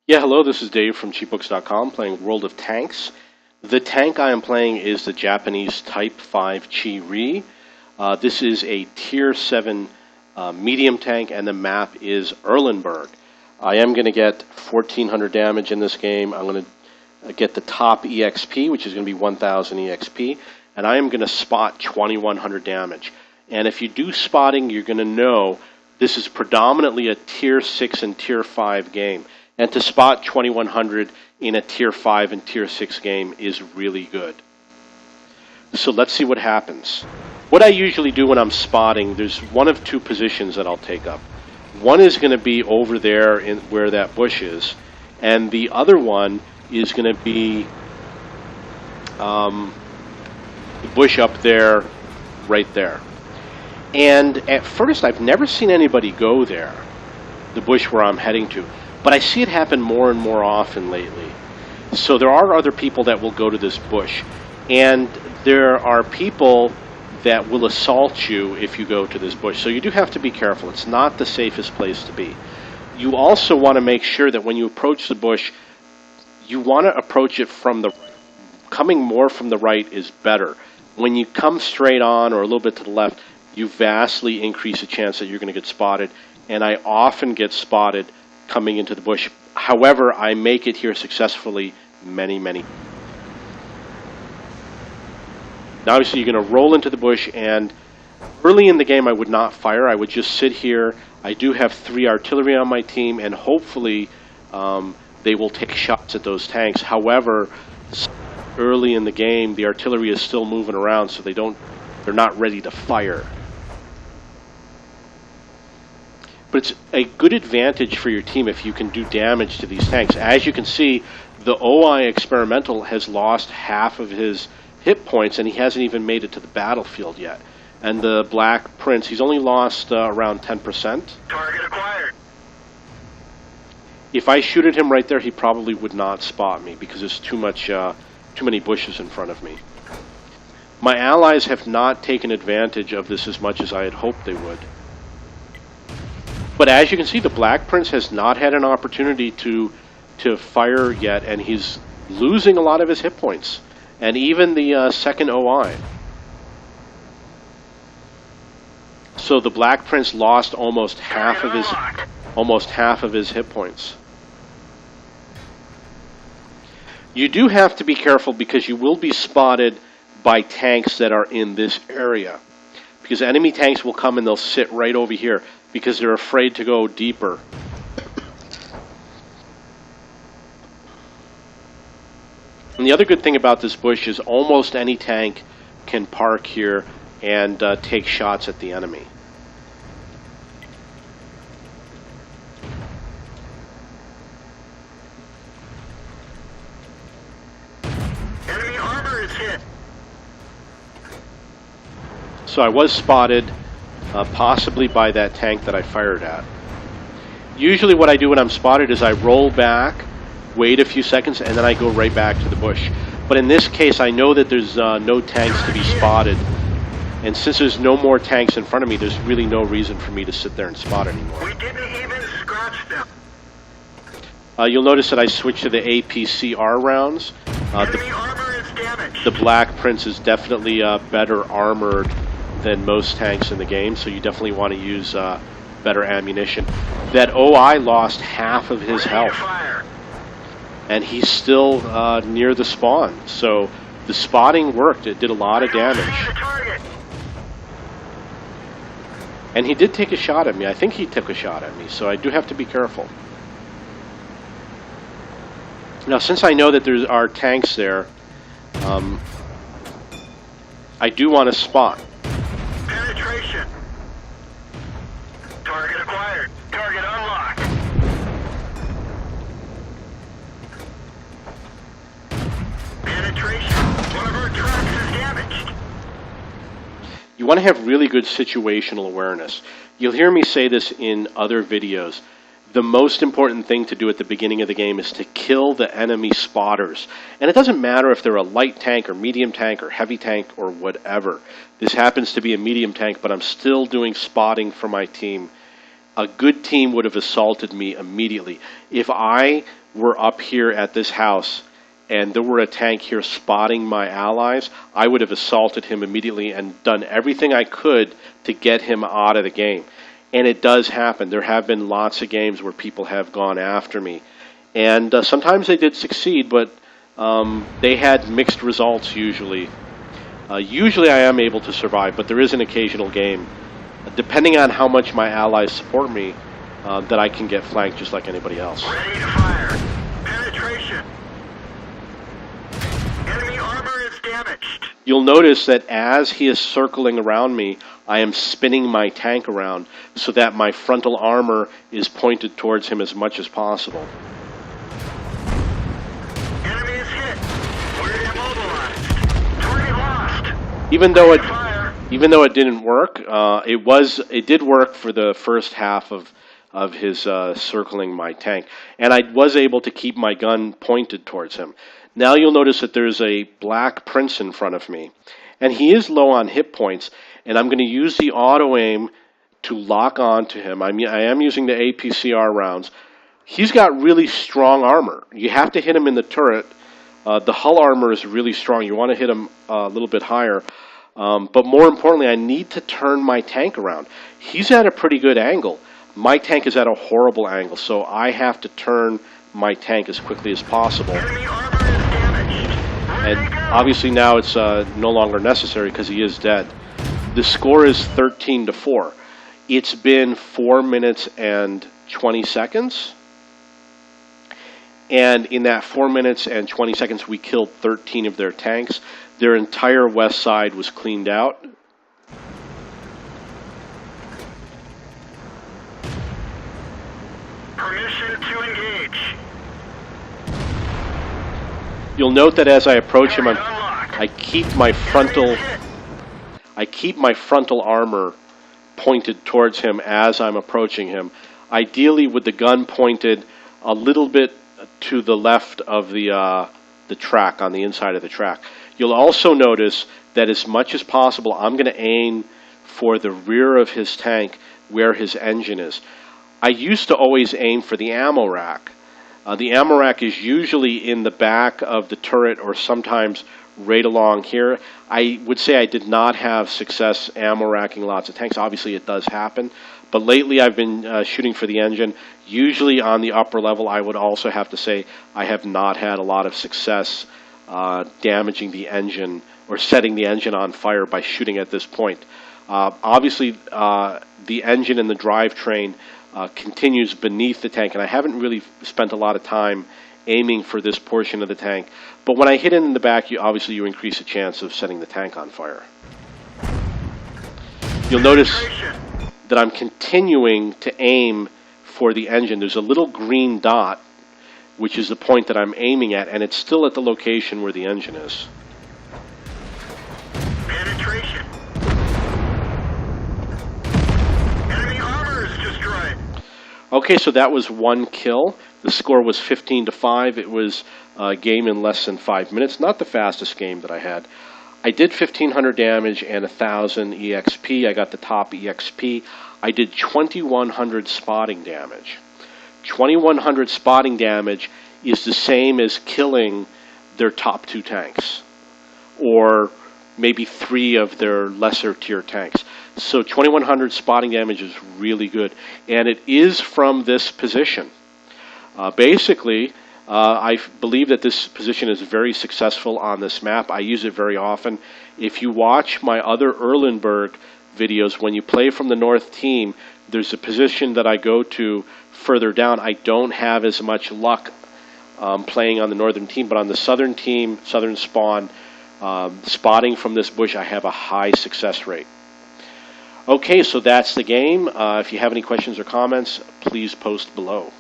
Yeah, hello, this is Dave from cheapbooks.com playing World of Tanks. The tank I am playing is the Japanese Type 5 Chi-Ri. This is a Tier 7 medium tank, and the map is Erlenberg. I am going to get 1,400 damage in this game. I'm going to get the top EXP, which is going to be 1,000 EXP, and I am going to spot 2,100 damage. And if you do spotting, you're going to know this is predominantly a Tier 6 and Tier 5 game. And to spot 2,100 in a Tier 5 and Tier 6 game is really good. So let's see what happens. What I usually do when I'm spotting, there's one of two positions that I'll take up. One is going to be over there in where that bush is, and the other one is going to be the bush up there, right there. And at first, I've never seen anybody go there, the bush where I'm heading to. But I see it happen more and more often lately. So there are other people that will go to this bush. And there are people that will assault you if you go to this bush. So you do have to be careful. It's not the safest place to be. You also want to make sure that when you approach the bush, you want to approach it from the right. Coming more from the right is better. When you come straight on or a little bit to the left, you vastly increase the chance that you're going to get spotted. And I often get spotted coming into the bush. However, I make it here successfully many. Now obviously you're going to roll into the bush, and early in the game I would not fire. I would just sit here. I do have 3 artillery on my team, and hopefully they will take shots at those tanks. However, early in the game the artillery is still moving around, so they're not ready to fire. But it's a good advantage for your team if you can do damage to these tanks. As you can see, the OI Experimental has lost half of his hit points, and he hasn't even made it to the battlefield yet. And the Black Prince, he's only lost around 10%. Target acquired. If I shoot at him right there, he probably would not spot me because there's too many bushes in front of me. My allies have not taken advantage of this as much as I had hoped they would. But as you can see, the Black Prince has not had an opportunity to fire yet, and he's losing a lot of his hit points, and even the second OI. So the Black Prince lost almost half of his hit points. You do have to be careful because you will be spotted by tanks that are in this area, because enemy tanks will come and they'll sit right over here because they're afraid to go deeper. And the other good thing about this bush is almost any tank can park here and take shots at the enemy. Enemy armor is hit. So I was spotted possibly by that tank that I fired at. Usually what I do when I'm spotted is I roll back, wait a few seconds, and then I go right back to the bush. But in this case, I know that there's no tanks to be spotted. And since there's no more tanks in front of me, there's really no reason for me to sit there and spot anymore. We didn't even scratch them. You'll notice that I switched to the APCR rounds. Enemy armor is damaged. The Black Prince is definitely better armored than most tanks in the game, so you definitely want to use better ammunition. That OI lost half of his health, and he's still near the spawn, so the spotting worked. It did a lot of damage. And he did take a shot at me. I think he took a shot at me, so I do have to be careful. Now, since I know that there are tanks there, I do want to spot. Penetration. Target acquired. Target unlocked. Penetration. One of our trucks is damaged. You want to have really good situational awareness. You'll hear me say this in other videos. The most important thing to do at the beginning of the game is to kill the enemy spotters. And it doesn't matter if they're a light tank or medium tank or heavy tank or whatever. This happens to be a medium tank, but I'm still doing spotting for my team. a good team would have assaulted me immediately. If I were up here at this house and there were a tank here spotting my allies, I would have assaulted him immediately and done everything I could to get him out of the game. And it does happen. There have been lots of games where people have gone after me. And sometimes they did succeed, but they had mixed results usually. Usually I am able to survive, but there is an occasional game, depending on how much my allies support me, that I can get flanked just like anybody else. Ready to fire. Penetration. Enemy armor is damaged. You'll notice that as he is circling around me, I am spinning my tank around so that my frontal armor is pointed towards him as much as possible. Enemy is hit. We're immobilized. Target lost. Even though Fire. it didn't work, it did work for the first half of his circling my tank, and I was able to keep my gun pointed towards him. Now you'll notice that there's a black prince in front of me, and he is low on hit points, and I'm going to use the auto aim to lock on to him. I am using the APCR rounds. He's got really strong armor. You have to hit him in the turret. The hull armor is really strong. You want to hit him a little bit higher. But more importantly, I need to turn my tank around. He's at a pretty good angle. My tank is at a horrible angle, so I have to turn my tank as quickly as possible. Enemy armor is damaged. And obviously now it's no longer necessary because he is dead. The score is 13-4. It's been 4 minutes and 20 seconds. And in that 4 minutes and 20 seconds, we killed 13 of their tanks. Their entire west side was cleaned out. Permission to engage. You'll note that as I approach him, Target unlocked. I keep my frontal armor pointed towards him as I'm approaching him. Ideally, with the gun pointed a little bit to the left of the track, on the inside of the track. You'll also notice that as much as possible, I'm going to aim for the rear of his tank where his engine is. I used to always aim for the ammo rack. The ammo rack is usually in the back of the turret or sometimes right along here. I would say I did not have success ammo racking lots of tanks. Obviously, it does happen. But lately, I've been shooting for the engine. Usually on the upper level, I would also have to say I have not had a lot of success damaging the engine or setting the engine on fire by shooting at this point. Obviously, the engine and the drivetrain continues beneath the tank, and I haven't really spent a lot of time aiming for this portion of the tank. But when I hit it in the back, obviously you increase the chance of setting the tank on fire. You'll notice that I'm continuing to aim for the engine. There's a little green dot, which is the point that I'm aiming at, and it's still at the location where the engine is. Penetration. Enemy armor is destroyed. Okay, so that was one kill. The score was 15-5. It was a game in less than 5 minutes. Not the fastest game that I had. I did 1,500 damage and 1,000 EXP. I got the top EXP. I did 2,100 spotting damage. 2,100 spotting damage is the same as killing their top 2 tanks, or maybe 3 of their lesser tier tanks. So 2,100 spotting damage is really good, and it is from this position. Basically, I believe that this position is very successful on this map. I use it very often. If you watch my other Erlenberg videos, when you play from the north team, there's a position that I go to further down. I don't have as much luck playing on the northern team, but on the southern team, southern spawn, spotting from this bush, I have a high success rate. Okay, so that's the game. If you have any questions or comments, please post below.